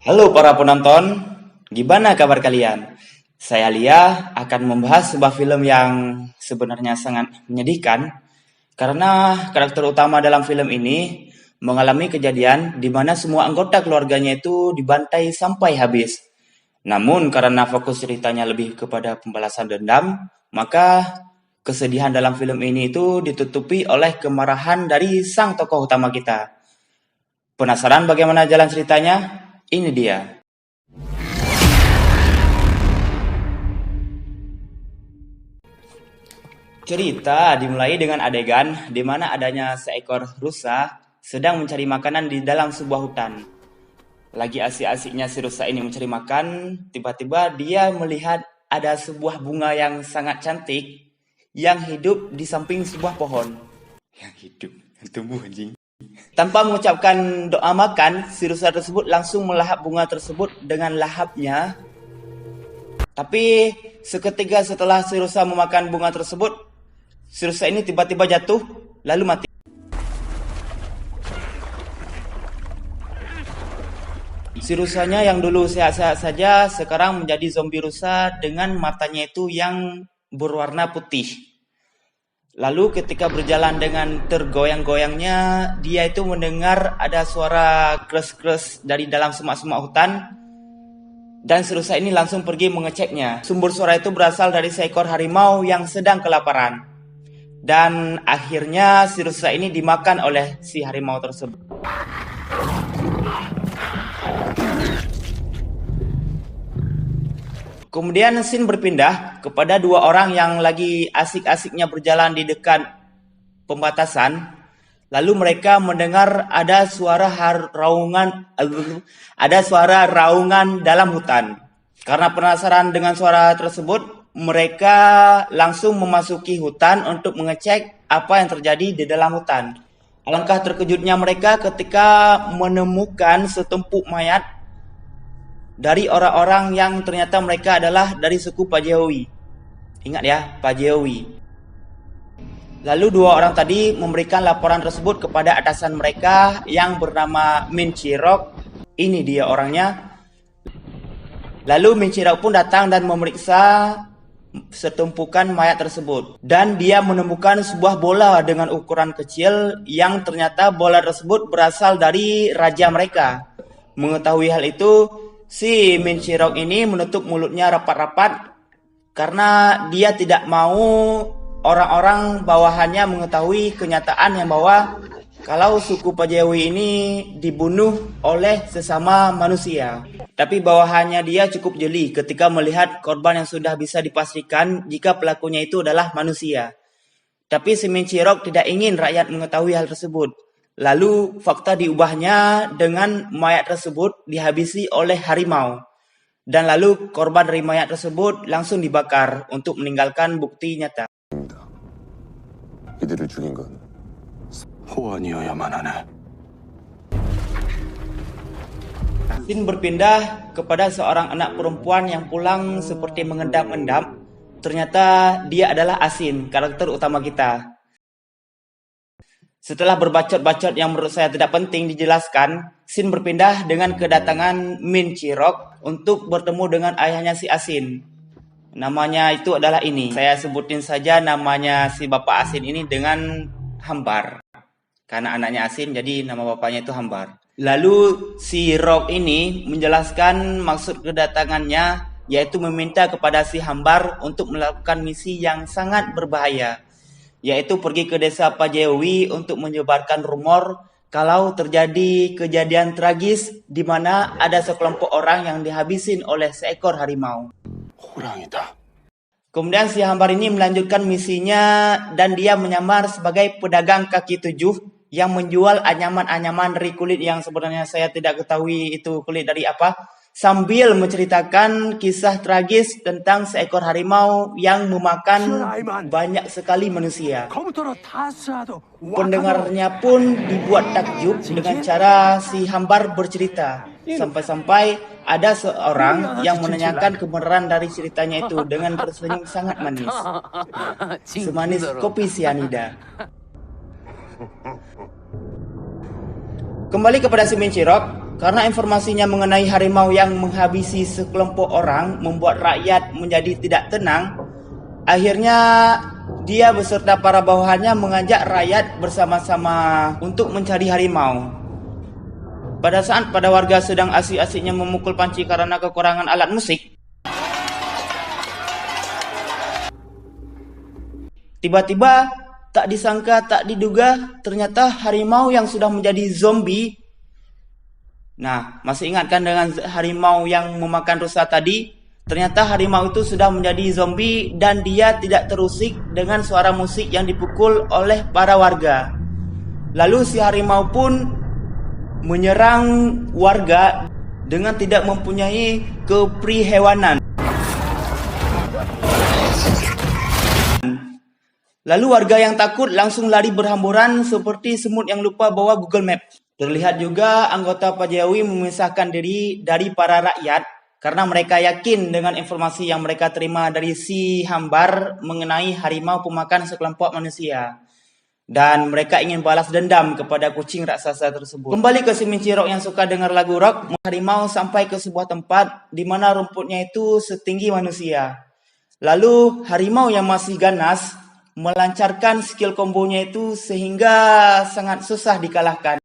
Halo para penonton, gimana kabar kalian? Saya Lia akan membahas sebuah film yang sebenarnya sangat menyedihkan karena karakter utama dalam film ini mengalami kejadian di mana semua anggota keluarganya itu dibantai sampai habis. Namun karena fokus ceritanya lebih kepada pembalasan dendam, maka kesedihan dalam film ini itu ditutupi oleh kemarahan dari sang tokoh utama kita. Penasaran bagaimana jalan ceritanya? Ini dia. Cerita dimulai dengan adegan di mana adanya seekor rusa sedang mencari makanan di dalam sebuah hutan. Lagi asik-asiknya si rusa ini mencari makan, tiba-tiba dia melihat ada sebuah bunga yang sangat cantik yang hidup di samping sebuah pohon. Yang hidup, yang tumbuh anjing. Tanpa mengucapkan doa makan, si rusa tersebut langsung melahap bunga tersebut dengan lahapnya. Tapi seketika setelah si rusa memakan bunga tersebut, si rusa ini tiba-tiba jatuh lalu mati. Si rusanya yang dulu sehat-sehat saja sekarang menjadi zombie rusa dengan matanya itu yang berwarna putih. Lalu ketika berjalan dengan tergoyang-goyangnya, dia itu mendengar ada suara kres-kres dari dalam semak-semak hutan. Dan si rusa ini langsung pergi mengeceknya. Sumber suara itu berasal dari seekor harimau yang sedang kelaparan. Dan akhirnya si rusa ini dimakan oleh si harimau tersebut. Kemudian scene berpindah kepada dua orang yang lagi asik-asiknya berjalan di dekat pembatasan. Lalu mereka mendengar ada suara raungan dalam hutan. Karena penasaran dengan suara tersebut, mereka langsung memasuki hutan untuk mengecek apa yang terjadi di dalam hutan. Alangkah terkejutnya mereka ketika menemukan setumpuk mayat dari orang-orang yang ternyata mereka adalah dari suku Pajewi. Ingat ya, Pajewi. Lalu dua orang tadi memberikan laporan tersebut kepada atasan mereka yang bernama Min Chirok. Ini dia orangnya. Lalu Min Chirok pun datang dan memeriksa setumpukan mayat tersebut. Dan dia menemukan sebuah bola dengan ukuran kecil yang ternyata bola tersebut berasal dari raja mereka. Mengetahui hal itu, si Min Chirok ini menutup mulutnya rapat-rapat karena dia tidak mau orang-orang bawahannya mengetahui kenyataan yang bahwa kalau suku Pajewi ini dibunuh oleh sesama manusia. Tapi bawahannya dia cukup jeli ketika melihat korban yang sudah bisa dipastikan jika pelakunya itu adalah manusia. Tapi si Min Chirok tidak ingin rakyat mengetahui hal tersebut. Lalu fakta diubahnya dengan mayat tersebut dihabisi oleh harimau. Dan lalu korban dari mayat tersebut langsung dibakar untuk meninggalkan bukti nyata. 이들을 죽인 건 호환이어야만 하네. Scene berpindah kepada seorang anak perempuan yang pulang seperti mengendap-endap. Ternyata dia adalah Asin, karakter utama kita. Setelah berbacot-bacot yang menurut saya tidak penting dijelaskan, scene berpindah dengan kedatangan Min Chirok untuk bertemu dengan ayahnya si Asin. Namanya itu adalah ini. Saya sebutin saja namanya si bapak Asin ini dengan Hambar. Karena anaknya Asin, jadi nama bapaknya itu Hambar. Lalu si Rock ini menjelaskan maksud kedatangannya, yaitu meminta kepada si Hambar untuk melakukan misi yang sangat berbahaya, yaitu pergi ke desa Pajewi untuk menyebarkan rumor kalau terjadi kejadian tragis di mana ada sekelompok orang yang dihabisin oleh seekor harimau. 호랑이다. Kemudian si Hambar ini melanjutkan misinya dan dia menyamar sebagai pedagang kaki tujuh yang menjual anyaman-anyaman dari kulit yang sebenarnya saya tidak ketahui itu kulit dari apa, sambil menceritakan kisah tragis tentang seekor harimau yang memakan banyak sekali manusia. Pendengarnya pun dibuat takjub dengan cara si Hambar bercerita. Sampai-sampai ada seorang yang menanyakan kebenaran dari ceritanya itu dengan tersenyum sangat manis. Semanis kopi sianida. Kembali kepada si Min Chirok. Karena informasinya mengenai harimau yang menghabisi sekelompok orang membuat rakyat menjadi tidak tenang, akhirnya dia beserta para bawahannya mengajak rakyat bersama-sama untuk mencari harimau. Pada saat pada warga sedang asik-asiknya memukul panci karena kekurangan alat musik, tiba-tiba tak disangka tak diduga ternyata harimau yang sudah menjadi zombie. Nah, masih ingatkan dengan harimau yang memakan rusa tadi? Ternyata harimau itu sudah menjadi zombie dan dia tidak terusik dengan suara musik yang dipukul oleh para warga. Lalu si harimau pun menyerang warga dengan tidak mempunyai keprihewanan. Lalu warga yang takut langsung lari berhamburan seperti semut yang lupa bawa Google Maps. Terlihat juga anggota Pajawi memisahkan diri dari para rakyat karena mereka yakin dengan informasi yang mereka terima dari si Hambar mengenai harimau pemakan sekelompok manusia. Dan mereka ingin balas dendam kepada kucing raksasa tersebut. Kembali ke si Mincirok yang suka dengar lagu rock, harimau sampai ke sebuah tempat di mana rumputnya itu setinggi manusia. Lalu harimau yang masih ganas melancarkan skill kombonya itu sehingga sangat susah dikalahkan.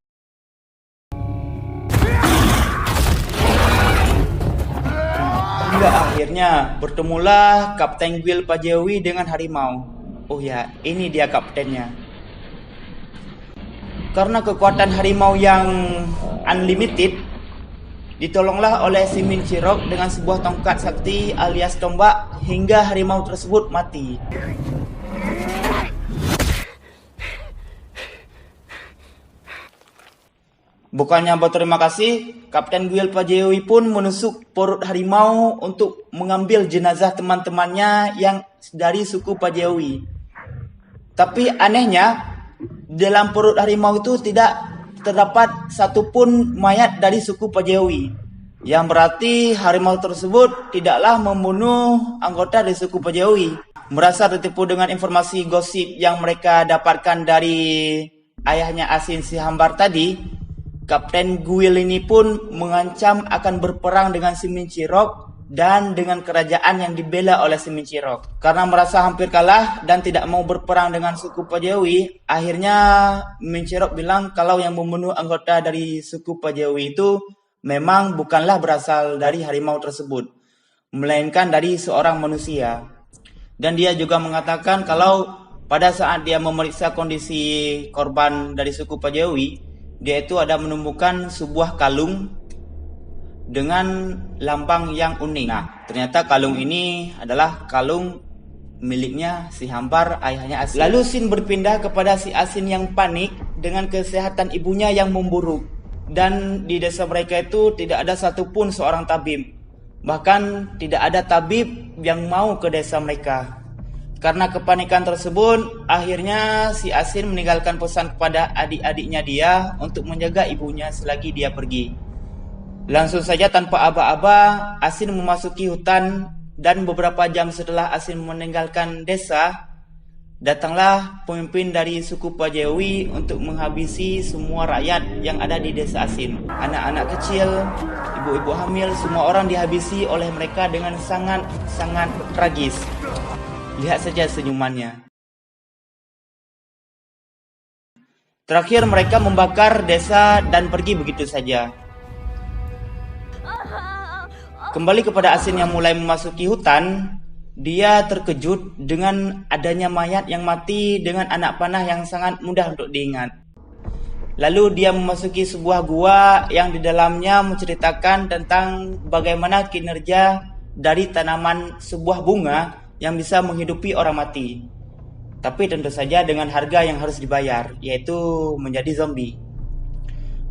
Hingga akhirnya bertemulah Kapten Gwil Pajawi dengan harimau. Oh ya, ini dia kaptennya. Karena kekuatan harimau yang unlimited, ditolonglah oleh si Mincirok dengan sebuah tongkat sakti alias tombak hingga harimau tersebut mati. Bukannya berterima kasih, Kapten Gwil Pajawi pun menusuk perut harimau untuk mengambil jenazah teman-temannya yang dari suku Pajawi. Tapi anehnya, dalam perut harimau itu tidak terdapat satupun mayat dari suku Pajawi. Yang berarti harimau tersebut tidaklah membunuh anggota dari suku Pajawi. Merasa tertipu dengan informasi gosip yang mereka dapatkan dari ayahnya Asin si Hambar tadi, Kapten Gwil ini pun mengancam akan berperang dengan si Mincirok dan dengan kerajaan yang dibela oleh si Mincirok. Karena merasa hampir kalah dan tidak mau berperang dengan suku Pajawi, akhirnya Mincirok bilang kalau yang membunuh anggota dari suku Pajawi itu memang bukanlah berasal dari harimau tersebut, melainkan dari seorang manusia. Dan dia juga mengatakan kalau pada saat dia memeriksa kondisi korban dari suku Pajawi, dia itu ada menemukan sebuah kalung dengan lambang yang unik. Nah, ternyata kalung ini adalah kalung miliknya si Hambar, ayahnya Asin. Lalu Sin berpindah kepada si Asin yang panik dengan kesehatan ibunya yang memburuk. Dan di desa mereka itu tidak ada satupun seorang tabib. Bahkan tidak ada tabib yang mau ke desa mereka. Karena kepanikan tersebut, akhirnya si Asin meninggalkan pesan kepada adik-adiknya dia untuk menjaga ibunya selagi dia pergi. Langsung saja tanpa aba-aba, Asin memasuki hutan dan beberapa jam setelah Asin meninggalkan desa, datanglah pemimpin dari suku Pajawi untuk menghabisi semua rakyat yang ada di desa Asin. Anak-anak kecil, ibu-ibu hamil, semua orang dihabisi oleh mereka dengan sangat-sangat tragis. Lihat saja senyumannya. Terakhir mereka membakar desa dan pergi begitu saja. Kembali kepada Asin yang mulai memasuki hutan, dia terkejut dengan adanya mayat yang mati dengan anak panah yang sangat mudah untuk diingat. Lalu dia memasuki sebuah gua yang di dalamnya menceritakan tentang bagaimana kinerja dari tanaman sebuah bunga yang bisa menghidupi orang mati. Tapi tentu saja dengan harga yang harus dibayar, yaitu menjadi zombie.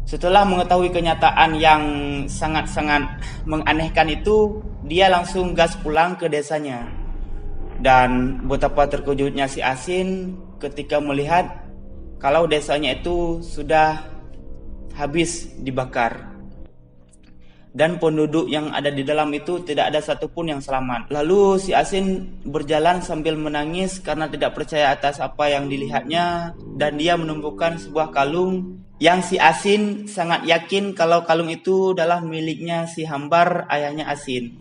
Setelah mengetahui kenyataan yang sangat-sangat menganehkan itu, dia langsung gas pulang ke desanya. Dan betapa terkejutnya si Asin ketika melihat kalau desanya itu sudah habis dibakar. Dan penduduk yang ada di dalam itu tidak ada satupun yang selamat. Lalu si Asin berjalan sambil menangis karena tidak percaya atas apa yang dilihatnya. Dan dia menemukan sebuah kalung yang si Asin sangat yakin kalau kalung itu adalah miliknya si Hambar, ayahnya Asin.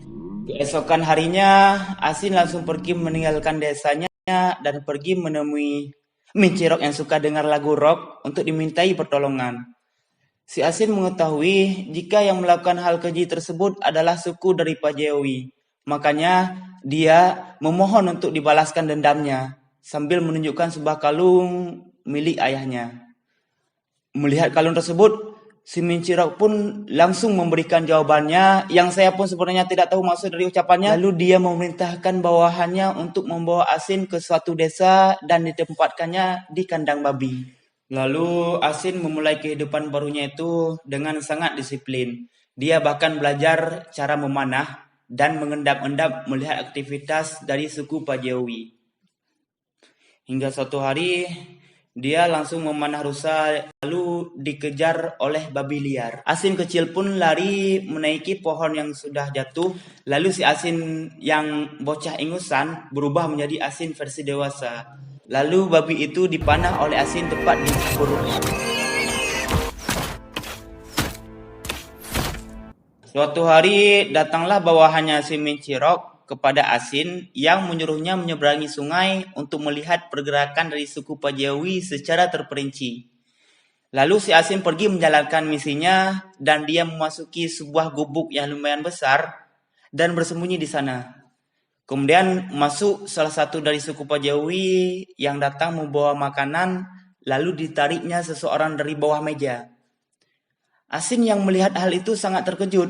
Keesokan harinya, Asin langsung pergi meninggalkan desanya dan pergi menemui Mincirok yang suka dengar lagu rock untuk dimintai pertolongan. Si Asin mengetahui jika yang melakukan hal keji tersebut adalah suku dari Pajewi. Makanya dia memohon untuk dibalaskan dendamnya sambil menunjukkan sebuah kalung milik ayahnya. Melihat kalung tersebut, si Mincirok pun langsung memberikan jawabannya yang saya pun sebenarnya tidak tahu maksud dari ucapannya. Lalu dia memerintahkan bawahannya untuk membawa Asin ke suatu desa dan ditempatkannya di kandang babi. Lalu Asin memulai kehidupan barunya itu dengan sangat disiplin. Dia bahkan belajar cara memanah dan mengendap-endap melihat aktivitas dari suku Pajewi. Hingga suatu hari, dia langsung memanah rusa lalu dikejar oleh babi liar. Asin kecil pun lari menaiki pohon yang sudah jatuh. Lalu si Asin yang bocah ingusan berubah menjadi Asin versi dewasa. Lalu babi itu dipanah oleh Asin tepat di perutnya. Suatu hari datanglah bawahannya si Mincirok kepada Asin yang menyuruhnya menyeberangi sungai untuk melihat pergerakan dari suku Pajewi secara terperinci. Lalu si Asin pergi menjalankan misinya dan dia memasuki sebuah gubuk yang lumayan besar dan bersembunyi di sana. Kemudian masuk salah satu dari suku Pajewi yang datang membawa makanan, lalu ditariknya seseorang dari bawah meja. Asin yang melihat hal itu sangat terkejut.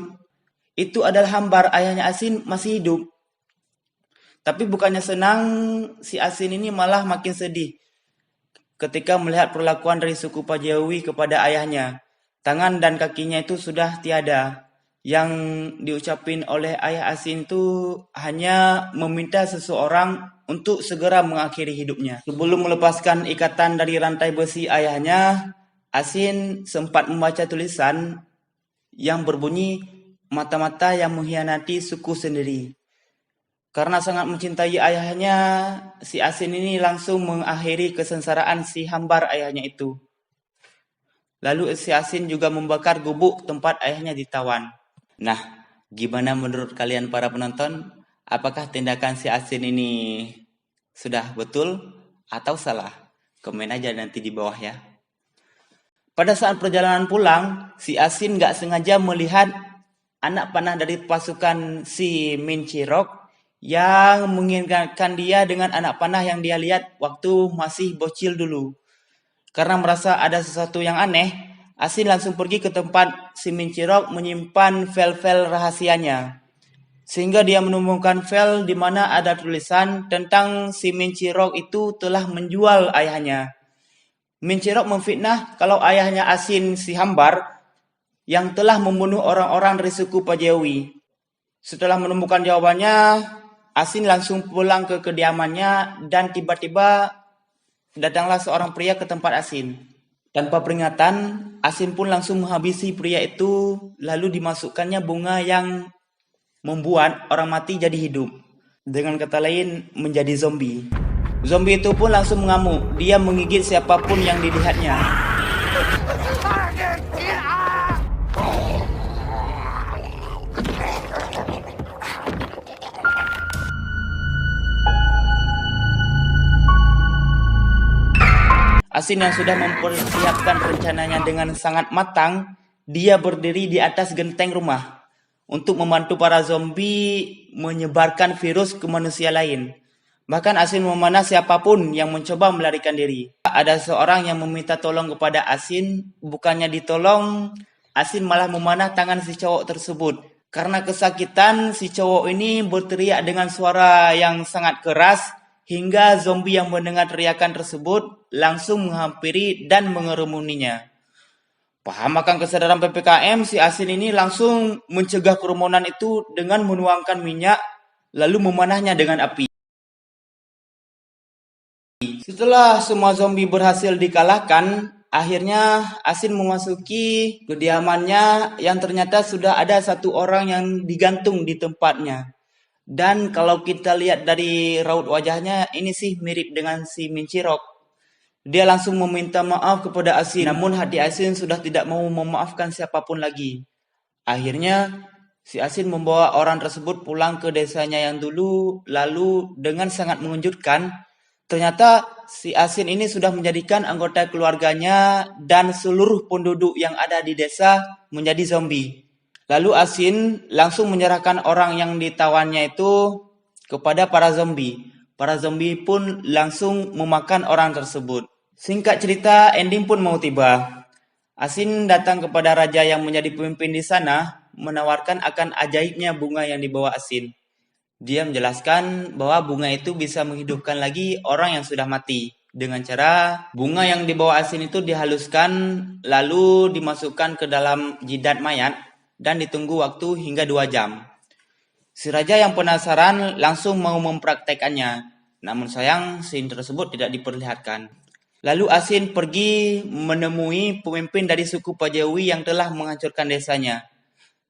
Itu adalah Hambar, ayahnya Asin masih hidup. Tapi bukannya senang, si Asin ini malah makin sedih ketika melihat perlakuan dari suku Pajewi kepada ayahnya. Tangan dan kakinya itu sudah tiada. Yang diucapin oleh ayah Asin itu hanya meminta seseorang untuk segera mengakhiri hidupnya. Sebelum melepaskan ikatan dari rantai besi ayahnya, Asin sempat membaca tulisan yang berbunyi mata-mata yang mengkhianati suku sendiri. Karena sangat mencintai ayahnya, si Asin ini langsung mengakhiri kesengsaraan si Hambar ayahnya itu. Lalu si Asin juga membakar gubuk tempat ayahnya ditawan. Nah, gimana menurut kalian para penonton? Apakah tindakan si Asin ini sudah betul atau salah? Komen aja nanti di bawah ya. Pada saat perjalanan pulang, si Asin gak sengaja melihat anak panah dari pasukan si Mincirok yang mengingatkan dia dengan anak panah yang dia lihat waktu masih bocil dulu. Karena merasa ada sesuatu yang aneh, Asin langsung pergi ke tempat si Mincirok menyimpan file-file rahasianya. Sehingga dia menemukan file di mana ada tulisan tentang si Mincirok itu telah menjual ayahnya. Mincirok memfitnah kalau ayahnya Asin si Hambar yang telah membunuh orang-orang dari suku Pajewi. Setelah menemukan jawabannya, Asin langsung pulang ke kediamannya dan tiba-tiba datanglah seorang pria ke tempat Asin. Tanpa peringatan, Asin pun langsung menghabisi pria itu lalu dimasukkannya bunga yang membuat orang mati jadi hidup. Dengan kata lain, menjadi zombie. Zombie itu pun langsung mengamuk. Dia menggigit siapapun yang dilihatnya. Asin yang sudah mempersiapkan rencananya dengan sangat matang, dia berdiri di atas genteng rumah untuk membantu para zombie menyebarkan virus ke manusia lain. Bahkan Asin memanah siapapun yang mencoba melarikan diri. Ada seorang yang meminta tolong kepada Asin, bukannya ditolong, Asin malah memanah tangan si cowok tersebut. Karena kesakitan, si cowok ini berteriak dengan suara yang sangat keras, hingga zombie yang mendengar teriakan tersebut langsung menghampiri dan mengerumuninya. Paham akan kesadaran PPKM, si Asin ini langsung mencegah kerumunan itu dengan menuangkan minyak, lalu memanahnya dengan api. Setelah semua zombie berhasil dikalahkan, akhirnya Asin memasuki kediamannya yang ternyata sudah ada satu orang yang digantung di tempatnya. Dan kalau kita lihat dari raut wajahnya, ini sih mirip dengan si Mincirok. Dia langsung meminta maaf kepada Asin, namun hati Asin sudah tidak mau memaafkan siapapun lagi. Akhirnya, si Asin membawa orang tersebut pulang ke desanya yang dulu, lalu dengan sangat mengejutkan, ternyata si Asin ini sudah menjadikan anggota keluarganya dan seluruh penduduk yang ada di desa menjadi zombie. Lalu Asin langsung menyerahkan orang yang ditawannya itu kepada para zombie. Para zombie pun langsung memakan orang tersebut. Singkat cerita, ending pun mau tiba. Asin datang kepada raja yang menjadi pemimpin di sana, menawarkan akan ajaibnya bunga yang dibawa Asin. Dia menjelaskan bahwa bunga itu bisa menghidupkan lagi orang yang sudah mati. Dengan cara bunga yang dibawa Asin itu dihaluskan, lalu dimasukkan ke dalam jidat mayat, dan ditunggu waktu hingga 2 jam. Si raja yang penasaran langsung mau mempraktekannya, namun sayang scene tersebut tidak diperlihatkan. Lalu Asin pergi menemui pemimpin dari suku Pajawi yang telah menghancurkan desanya.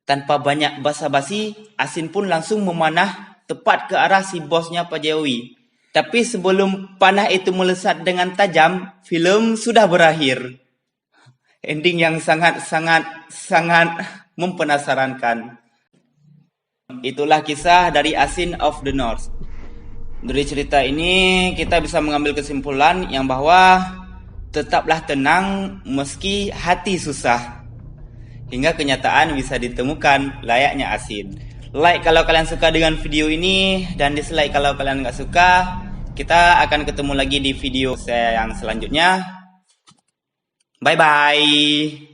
Tanpa banyak basa-basi, Asin pun langsung memanah tepat ke arah si bosnya Pajawi. Tapi sebelum panah itu melesat dengan tajam, film sudah berakhir. Ending yang sangat mempenasarankan. Itulah kisah dari Asin of the North. Dari cerita ini kita bisa mengambil kesimpulan yang bahwa tetaplah tenang meski hati susah. Hingga kenyataan bisa ditemukan layaknya Asin. Like kalau kalian suka dengan video ini dan dislike kalau kalian nggak suka. Kita akan ketemu lagi di video saya yang selanjutnya. Bye bye.